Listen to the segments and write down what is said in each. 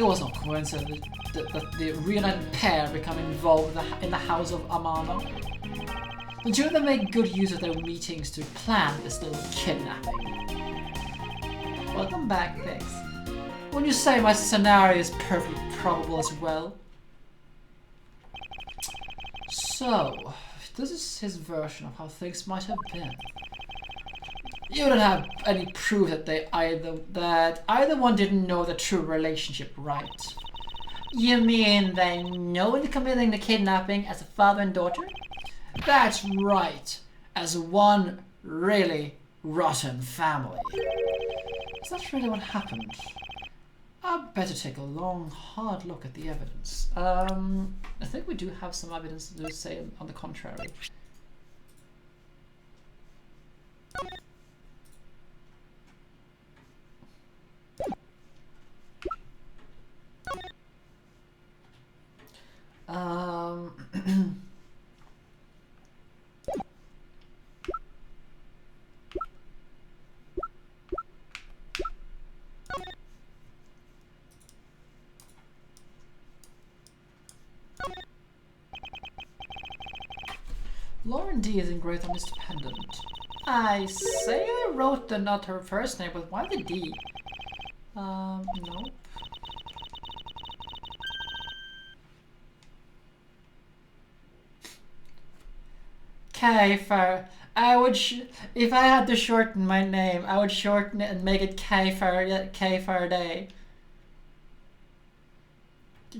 It was no coincidence that the reunited pair become involved in the house of Amano. The two of them make good use of their meetings to plan this little kidnapping. Welcome back, Pix. Wouldn't you say my scenario is perfectly probable as well? So, this is his version of how things might have been. You don't have any proof that either one didn't know the true relationship, right? You mean they know they're committing the kidnapping as a father and daughter? That's right, as one really rotten family. Is that really what happened? I'd better take a long, hard look at the evidence. I think we do have some evidence to say on the contrary. Lauren D isn't great on this dependent. I say I wrote the not her first name, but why the D? Nope. Kaifer. I would if I had to shorten my name, I would shorten it and make it Kaifer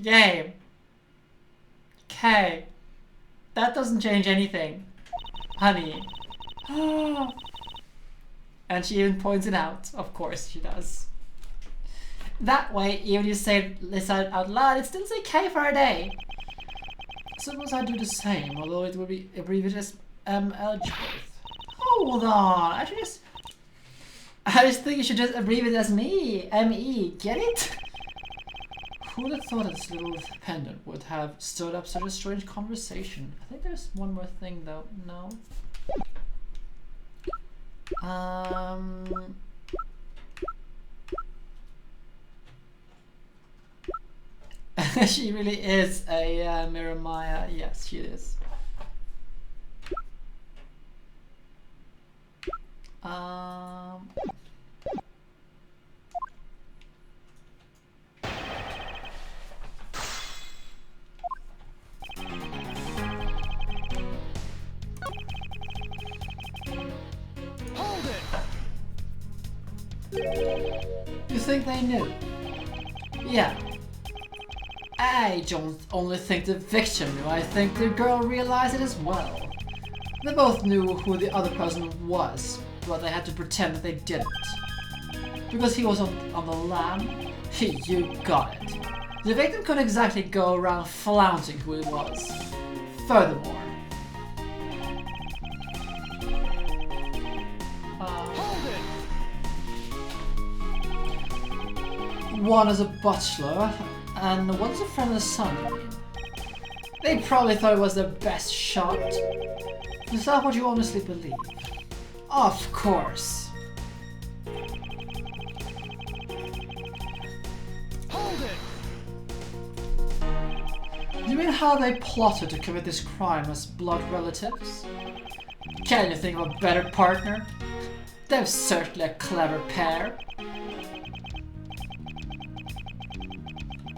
Game. K. That doesn't change anything, honey. And she even points it out. Of course she does. That way, even if you say this out loud, it still say K for a day. Suppose I do the same, although it would be abbreviated as Edgeworth. Hold on, I just think you should just abbreviate it as me, M-E. Get it? Who would have thought that this little pendant would have stirred up such a strange conversation? I think there's one more thing though. No. She really is a Miramaya. Yes, she is. Hold it! You think they knew? Yeah. I don't only think the victim knew, I think the girl realized it as well. They both knew who the other person was, but they had to pretend that they didn't. Because he was on the lam, you got it. The victim couldn't exactly go around flaunting who he was. Furthermore, one is a butler, and one's a friend of the son, I mean. They probably thought it was their best shot. Is that what you honestly believe? Of course. Hold it! You mean how they plotted to commit this crime as blood relatives? Can you think of a better partner? They're certainly a clever pair.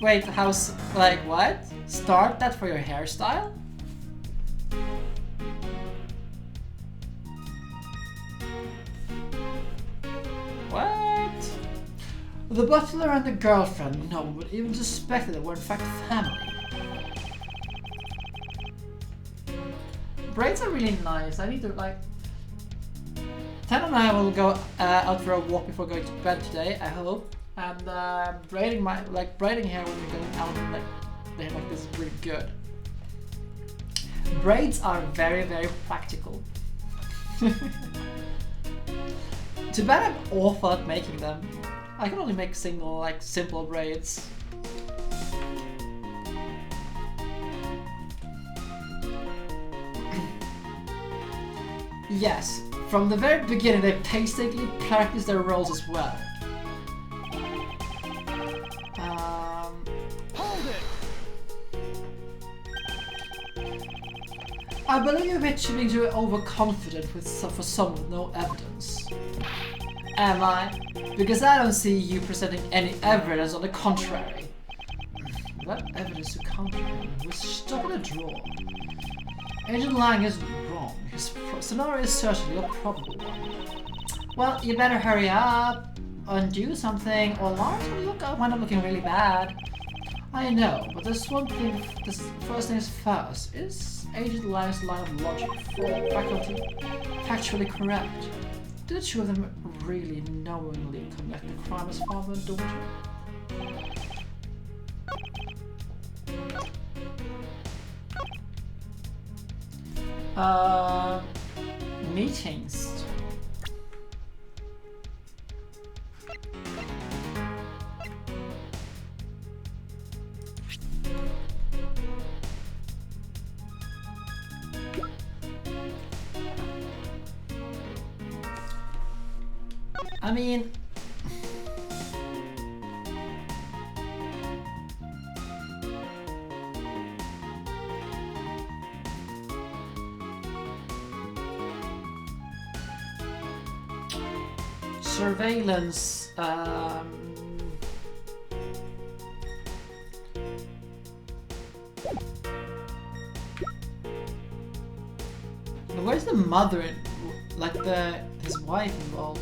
Wait, how's... like what? Start that for your hairstyle? What? The butler and the girlfriend, no one would even suspect that they were in fact family. Braids are really nice. I need to like... Tan and I will go out for a walk before going to bed today, I hope. And braiding hair when you're going out like this is really good. Braids are very, very practical. Too bad I'm awful at making them. I can only make simple braids. Yes, from the very beginning they painstakingly practiced their roles as well. I believe you're a bit being too overconfident for someone with no evidence. Am I? Because I don't see you presenting any evidence, on the contrary. What evidence to counter him? We're stuck in a draw. Agent Lang is wrong. His scenario is certainly a probable one. Well, you better hurry up and do something, or Lars will wind up looking really bad. I know, but this first thing is first. Is Agent Lang's line of logic factually correct? Did the two of them really knowingly commit the crime as father and daughter? Meetings. I mean, surveillance, where's the mother in, like his wife involved?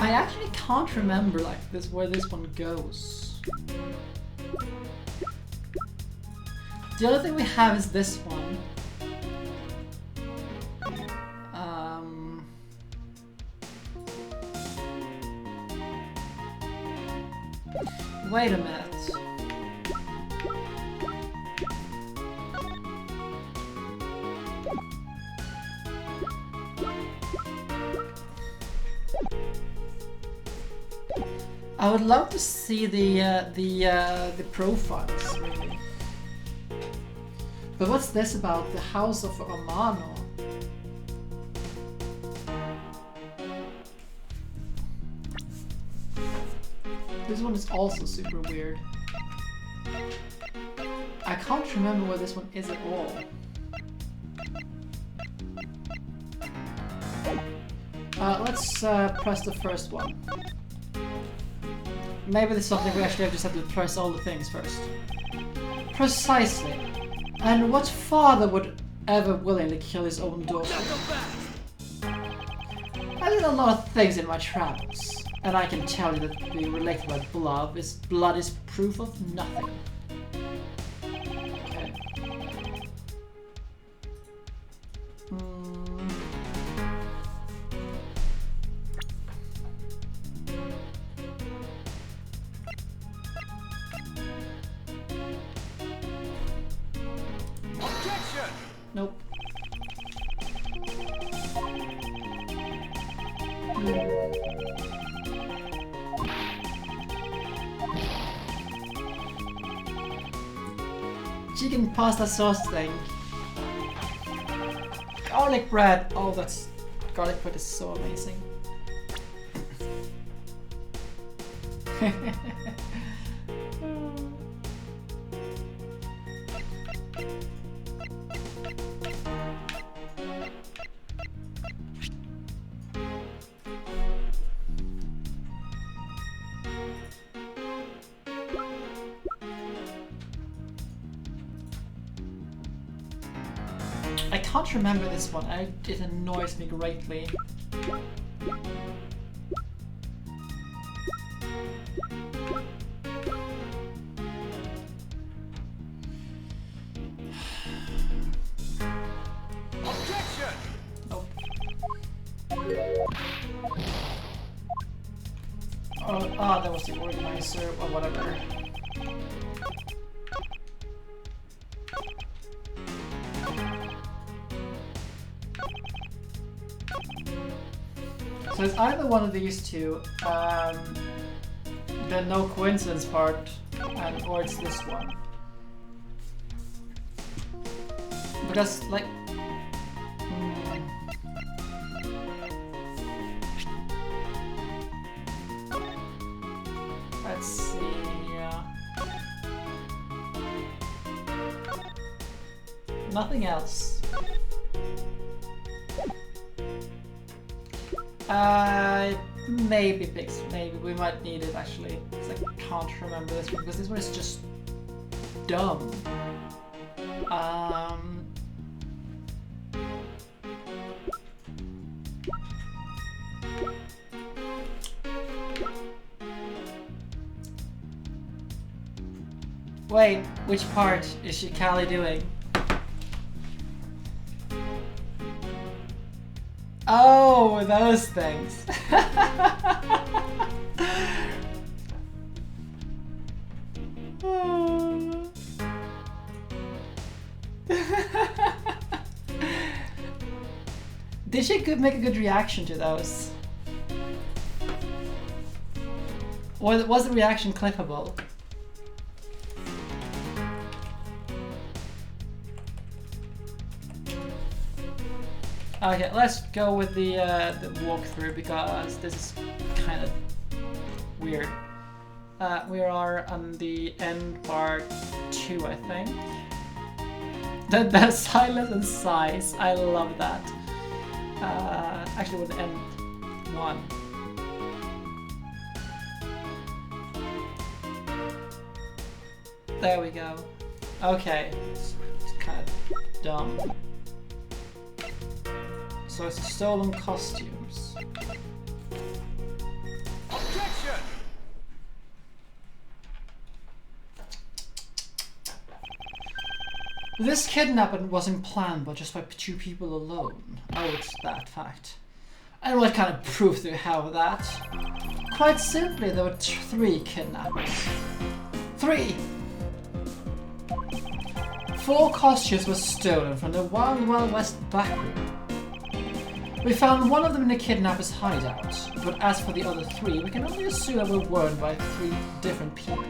I actually can't remember where this one goes. The other thing we have is this one. Wait a minute. I would love to see the profiles, really. But what's this about the House of Amano? This one is also super weird. I can't remember where this one is at all. Let's press the first one. Maybe there's something we actually just have to press all the things first. Precisely. And what father would ever willingly kill his own daughter? I did a lot of things in my travels, and I can tell you that being related by blood is proof of nothing. Okay. Nope. Chicken pasta sauce thing. Garlic bread. Oh, that's garlic bread is so amazing. I can't remember this one. It annoys me greatly. Objection! Ah, that was the organizer or whatever. So it's either one of these two, the no coincidence part, or it's this one. Because, like... Let's see... Nothing else. Maybe fixed. Maybe we might need it actually. Because I can't remember this one because this one is just dumb. Wait, which part is Callie doing? Oh, those things. Did she make a good reaction to those? Or was the reaction clippable? Okay, let's go with the walkthrough because this is kind of weird. We are on the end part 2, I think. The silence and sighs, I love that. Actually, with the end 1. There we go. Okay, it's kind of dumb. So it's stolen costumes. Objection! This kidnapping wasn't planned but just by 2 people alone. Oh, it's that fact. And what kind of proof do you have of that? Quite simply, there were 3 kidnappers. 3! 4 costumes were stolen from the Wild Wild West backroom. We found one of them in the kidnapper's hideout, but as for the other 3, we can only assume they were worn by 3 different people.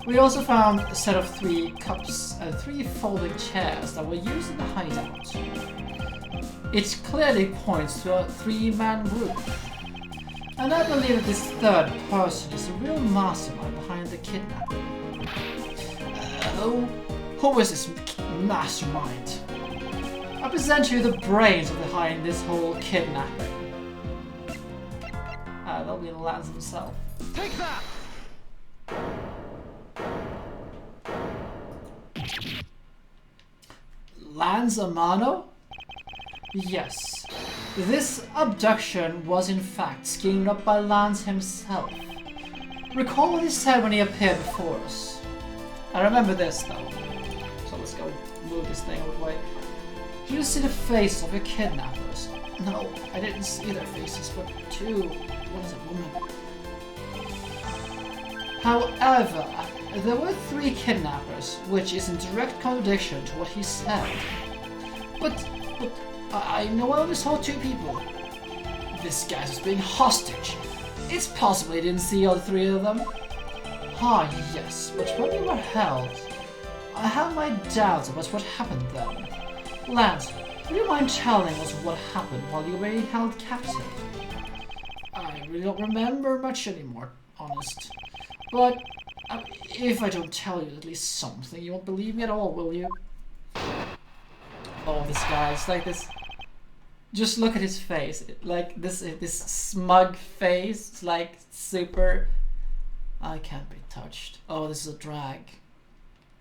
We also found a set of 3 cups and 3 folding chairs that were used in the hideout. It clearly points to a 3-man group. And I believe that this 3rd person is the real mastermind behind the kidnapping. Who is this mastermind? I present you the brains behind this whole kidnapping. That'll be Lance himself. Take that! Lance Amano? Yes. This abduction was in fact schemed up by Lance himself. Recall what he said when he appeared before us. I remember this though. So let's go move this thing out of the way. Did you see the faces of your kidnappers? No, I didn't see their faces, but 2. What is a woman? However, there were 3 kidnappers, which is in direct contradiction to what he said. But I know I only saw 2 people. This guy was being hostage. It's possible he didn't see all 3 of them. Ah, yes, but when we were held, I have my doubts about what happened then. Lance, would you mind telling us what happened while you were being held captive? I really don't remember much anymore, honest. But if I don't tell you at least something, you won't believe me at all, will you? Oh, this guy, it's like this... Just look at his face. Like this smug face. It's like super... I can't be touched. Oh, this is a drag.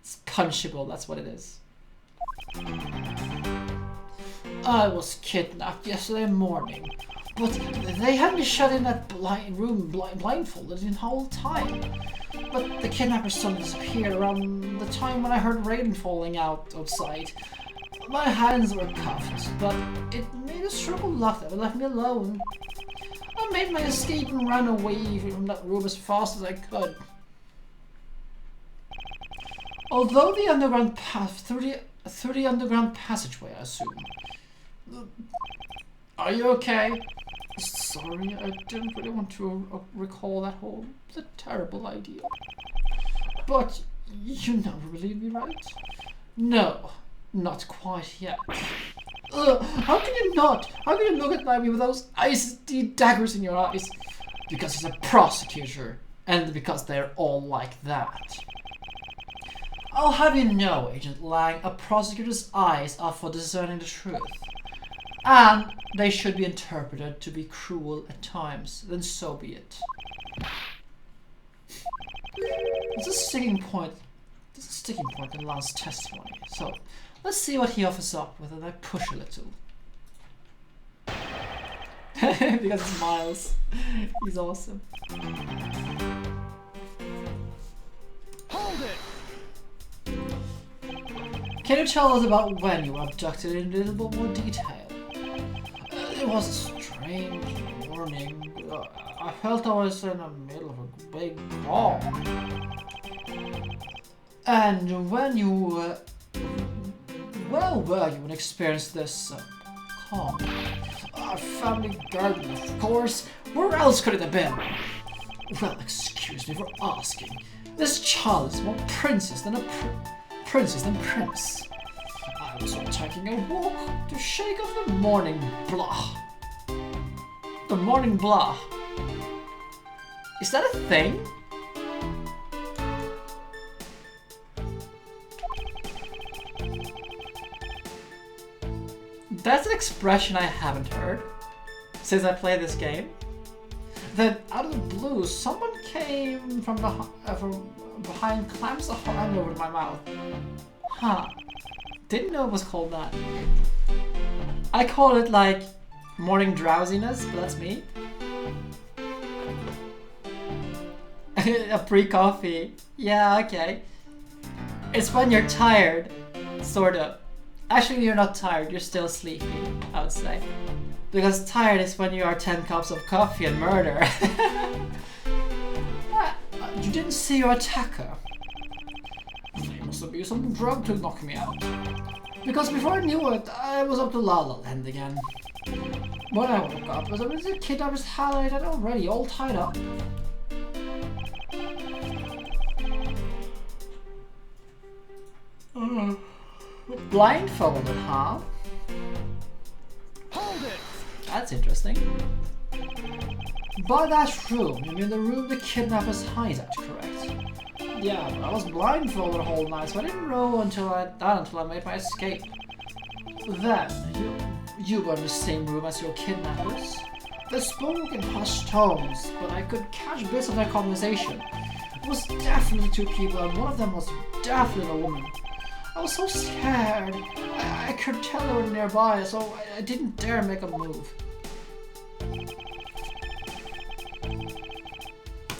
It's punchable, that's what it is. I was kidnapped yesterday morning, but they had me shut in that blindfolded the whole time. But the kidnappers suddenly disappeared around the time when I heard rain falling outside. My hands were cuffed, but it made a stroke of luck that would left me alone. I I made my escape and ran away from that room as fast as I could. Although the underground path through the underground passageway, I assume. Are you okay? Sorry, I didn't really want to recall that whole terrible idea. But you never believe me, right? No, not quite yet. How can you not? How can you look at me with those icy daggers in your eyes? Because he's a prosecutor, and because they're all like that. I'll have you know, Agent Lang, a prosecutor's eyes are for discerning the truth. And they should be interpreted to be cruel at times, then so be it. There's a sticking point in Lang's testimony, so let's see what he offers up with, and I push a little. Because it's Miles. He's awesome. Hold it! Can you tell us about when you were abducted in a little bit more detail? It was a strange morning. I felt I was in the middle of a big call. And when you where were you when you experienced this calm? Our family garden, of course. Where else could it have been? Well, excuse me for asking. This child is more princess than prince. I was taking a walk to shake off the morning blah. The morning blah. Is that a thing? That's an expression I haven't heard since I played this game. Then, out of the blue, someone came from behind, clamps the hand over my mouth. Huh. Didn't know it was called that. I call it like morning drowsiness, but that's me. A pre-coffee. Yeah, okay. It's when you're tired, sort of. Actually, you're not tired, you're still sleepy, I would say. Because tired is when you are 10 cups of coffee and murder. You didn't see your attacker. There must have been some drug to knock me out. Because before I knew it, I was up to La La Land again. When I woke up, there was a kidnapper's highlighted already, all tied up. Blindfolded, huh? Hold it! That's interesting. By that room, you mean the room the kidnappers hide at, correct? Yeah, but I was blindfolded the whole night, so I didn't know until I made my escape. Then, you were in the same room as your kidnappers. They spoke in hushed tones, but I could catch bits of their conversation. It was definitely two people, and one of them was definitely a woman. I was so scared. I could tell they were nearby, so I didn't dare make a move.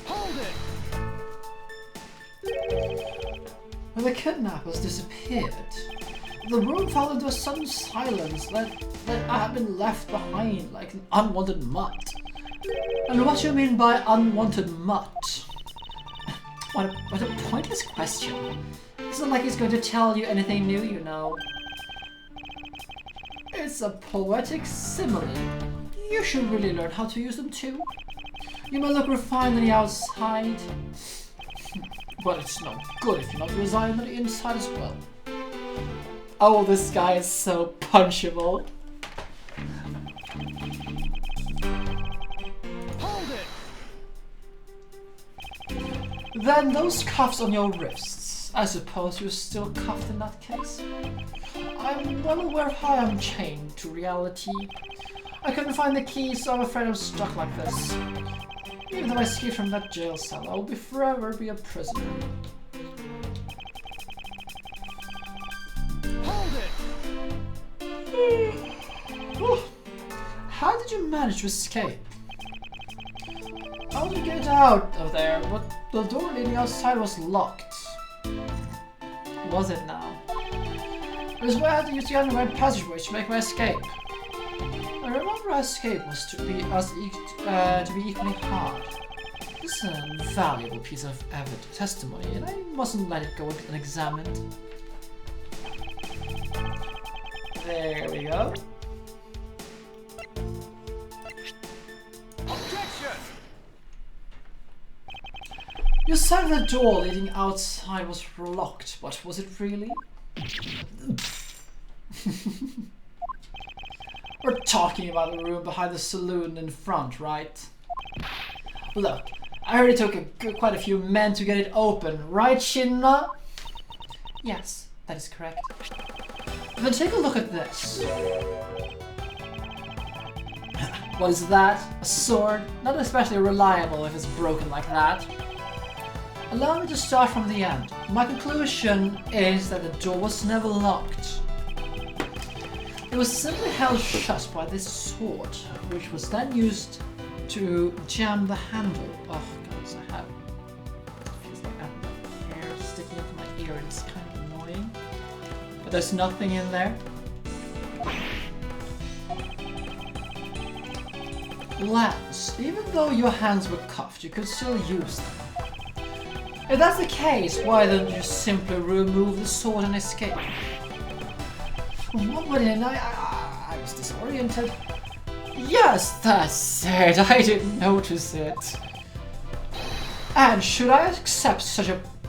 Hold it! When the kidnappers disappeared, the room fell into a sudden silence, like I had been left behind, like an unwanted mutt. And what do you mean by unwanted mutt? What a pointless question. It's not like he's going to tell you anything new, you know. It's a poetic simile. You should really learn how to use them too. You may look refined on the outside, but it's no good if you're not resigned on the inside as well. Oh, this guy is so punchable. Hold it! Then those cuffs on your wrists. I suppose you're still cuffed in that case. I'm well aware of how I'm chained to reality. I couldn't find the key, so I'm afraid I'm stuck like this. Even though I escape from that jail cell, I will forever be a prisoner. Hold it! How did you manage to escape? I wanted to get out of there, but the door leading outside was locked. Was it now? It was where I had to use the underground passageway to make my escape. I remember our escape was to be equally hard. This is an invaluable piece of testimony, and I mustn't let it go unexamined. There we go. Objection! You said the door leading outside was locked, but was it really? We're talking about the room behind the saloon in front, right? Look, I heard it took quite a few men to get it open, right, Shinna? Yes, that is correct. Then take a look at this. What is that? A sword? Not especially reliable if it's broken like that. Allow me to start from the end. My conclusion is that the door was never locked. It was simply held shut by this sword, which was then used to jam the handle. Oh, guys, I have. It feels like I have hair sticking into my ear and it's kind of annoying. But there's nothing in there. Lance, even though your hands were cuffed, you could still use them. If that's the case, why don't you simply remove the sword and escape? What would I was disoriented. Yes, that's it. I didn't notice it. And should I accept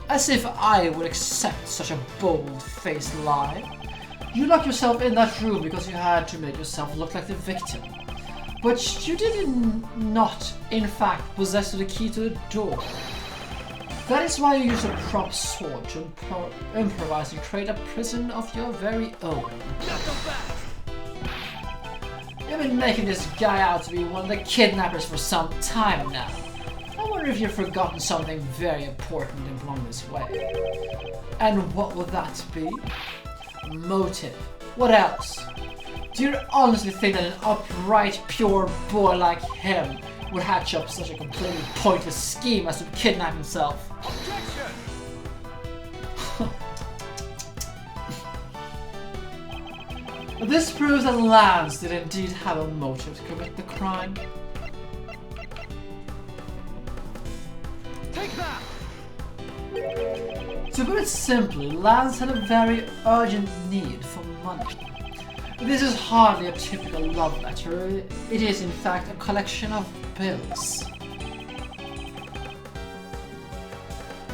as if I would accept such a bold-faced lie? You locked yourself in that room because you had to make yourself look like the victim. But you did not, in fact, possess the key to the door. That is why you use a prop sword to improvise and create a prison of your very own. You've been making this guy out to be one of the kidnappers for some time now. I wonder if you've forgotten something very important along this way. And what would that be? Motive. What else? Do you honestly think that an upright, pure boy like him would hatch up such a completely pointless scheme as to kidnap himself? Objection! This proves that Lance did indeed have a motive to commit the crime. Take that! To put it simply, Lance had a very urgent need for money. This is hardly a typical love letter. It is in fact a collection of bills.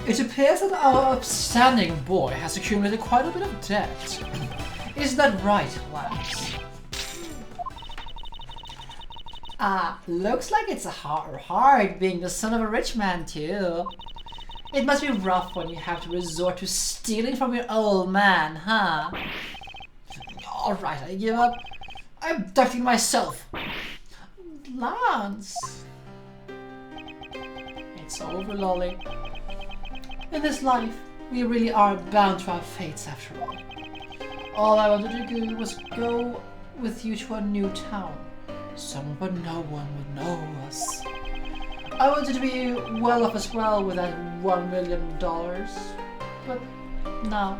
It appears that our upstanding boy has accumulated quite a bit of debt. Isn't that right, Lance? Looks like it's hard being the son of a rich man too. It must be rough when you have to resort to stealing from your old man, huh? Alright, I give up. I'm abducting myself. Lance. It's over, Lolly. In this life, we really are bound to our fates after all. All I wanted to do was go with you to a new town, somewhere where no one would know us. I wanted to be well off as well with that $1 million, but now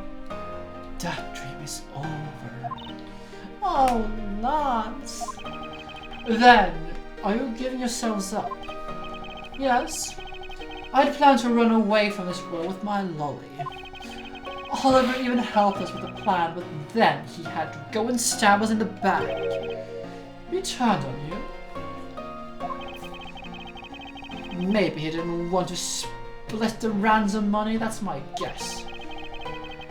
that dream is over. Oh, Lance. Then, are you giving yourselves up? Yes. I'd planned to run away from this world with my Lolly. Oliver even helped us with the plan, but then he had to go and stab us in the back. He turned on you. Maybe he didn't want to split the ransom money, that's my guess.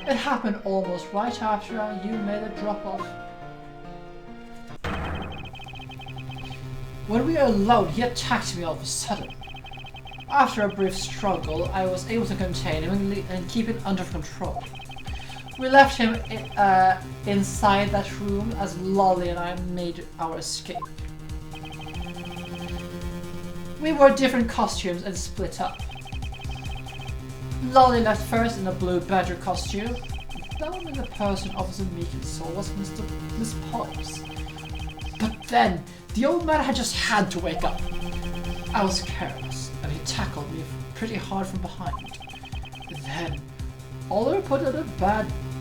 It happened almost right after you made a drop-off. When we were alone, he attacked me all of a sudden. After a brief struggle, I was able to contain him and keep it under control. We left him inside that room as Lolly and I made our escape. We wore different costumes and split up. Lolly left first in a blue badger costume. The only the person Officer Meekin saw was Miss Pops. But then, the old man had just had to wake up. I was careless, and he tackled me pretty hard from behind. Then, Oliver put on a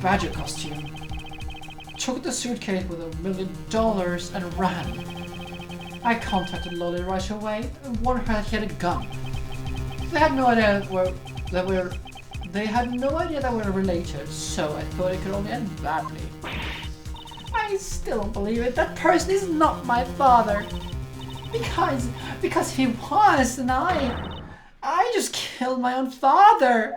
badger costume. took the suitcase with $1 million and ran. I contacted Lolly right away and warned her that he had a gun. They had no idea that we were related, so I thought it could only end badly. I still don't believe it. That person is not my father. Because he was, and I just killed my own father.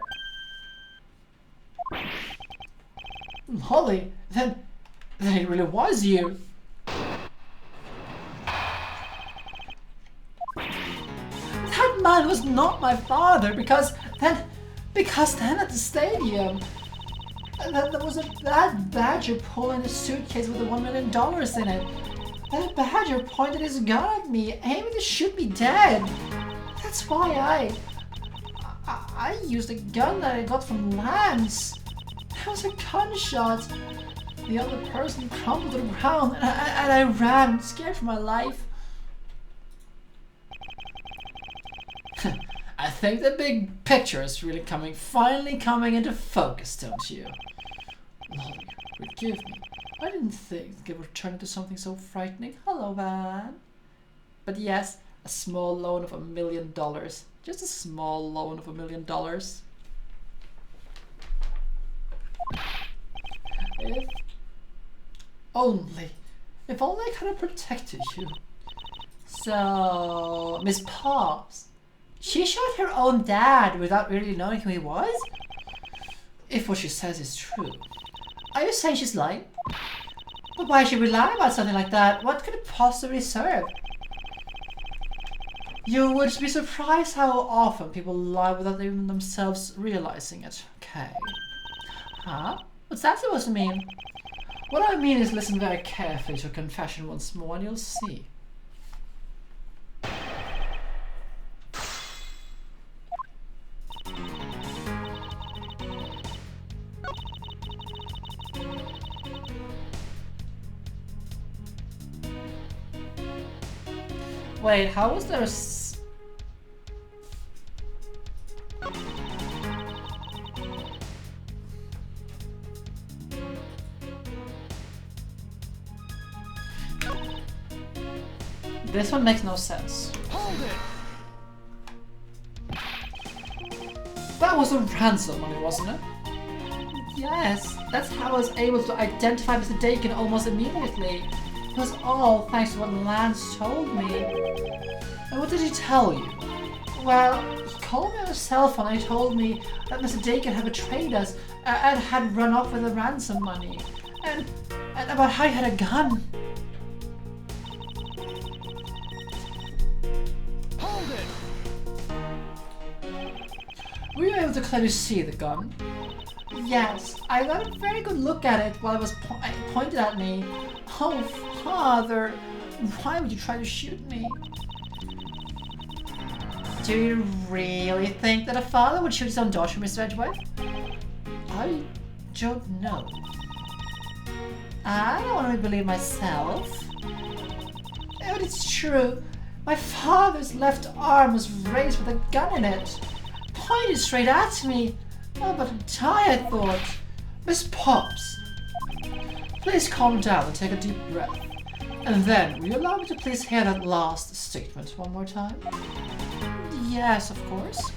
Holly, then it really was you. That man was not my father because then at the stadium, there was that badger pulling a suitcase with the $1 million in it. That badger pointed his gun at me, aiming to shoot me dead. That's why I used a gun that I got from Lance. That was a gunshot. The other person crumpled to the ground, and I ran, scared for my life. I think the big picture is really finally coming into focus, don't you? Lolly, forgive me. I didn't think it would turn into something so frightening. Hello, Van. But yes, a small loan of $1 million. Just a small loan of $1 million. If only I could have protected you. So, Miss Pops, she shot her own dad without really knowing who he was? If what she says is true. Are you saying she's lying? But why should we lie about something like that? What could it possibly serve? You would be surprised how often people lie without even themselves realizing it. Okay. Huh? What's that supposed to mean? What I mean is listen very carefully to a confession once more and you'll see. Wait, how was there This one makes no sense. Hold it! That was a ransom money, wasn't it? Yes, that's how I was able to identify Mr. Dakin almost immediately. It was all thanks to what Lance told me. And what did he tell you? Well, he called me on his cell phone and he told me that Mr. Dakin had betrayed us and had run off with the ransom money. And about how he had a gun. Hold it! Were you able to clearly see the gun? Yes, I got a very good look at it while it was pointed at me. Oh, Father, why would you try to shoot me? Do you really think that a father would shoot his own daughter, Mr. Edgeworth? I don't know. I don't want to believe myself. But it's true. My father's left arm was raised with a gun in it. Pointed straight at me. Oh, but die, I thought. Miss Pops, please calm down and take a deep breath. And then, will you allow me to please hear that last statement one more time? Yes, of course.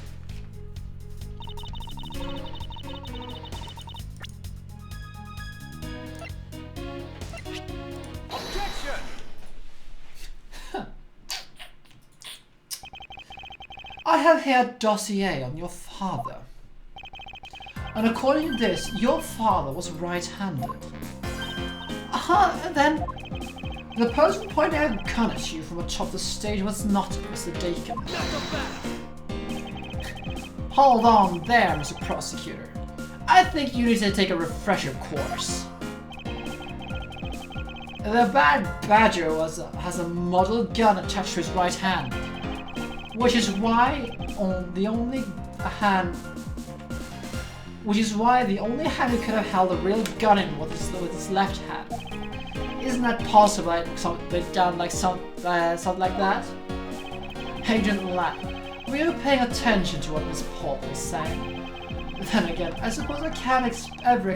Objection! I have here a dossier on your father. And according to this, your father was right-handed. And then the person pointing a gun at you from atop the stage was not Mr. Dakin. Hold on there, Mr. Prosecutor. I think you need to take a refresher course. The bad badger has a model gun attached to his right hand, which is why the only hand who could have held a real gun in with his left hand. Isn't that possible? Something done like something like that. Agent Lang, were you paying attention to what Miss Paul was saying? Then again, I suppose I can't ever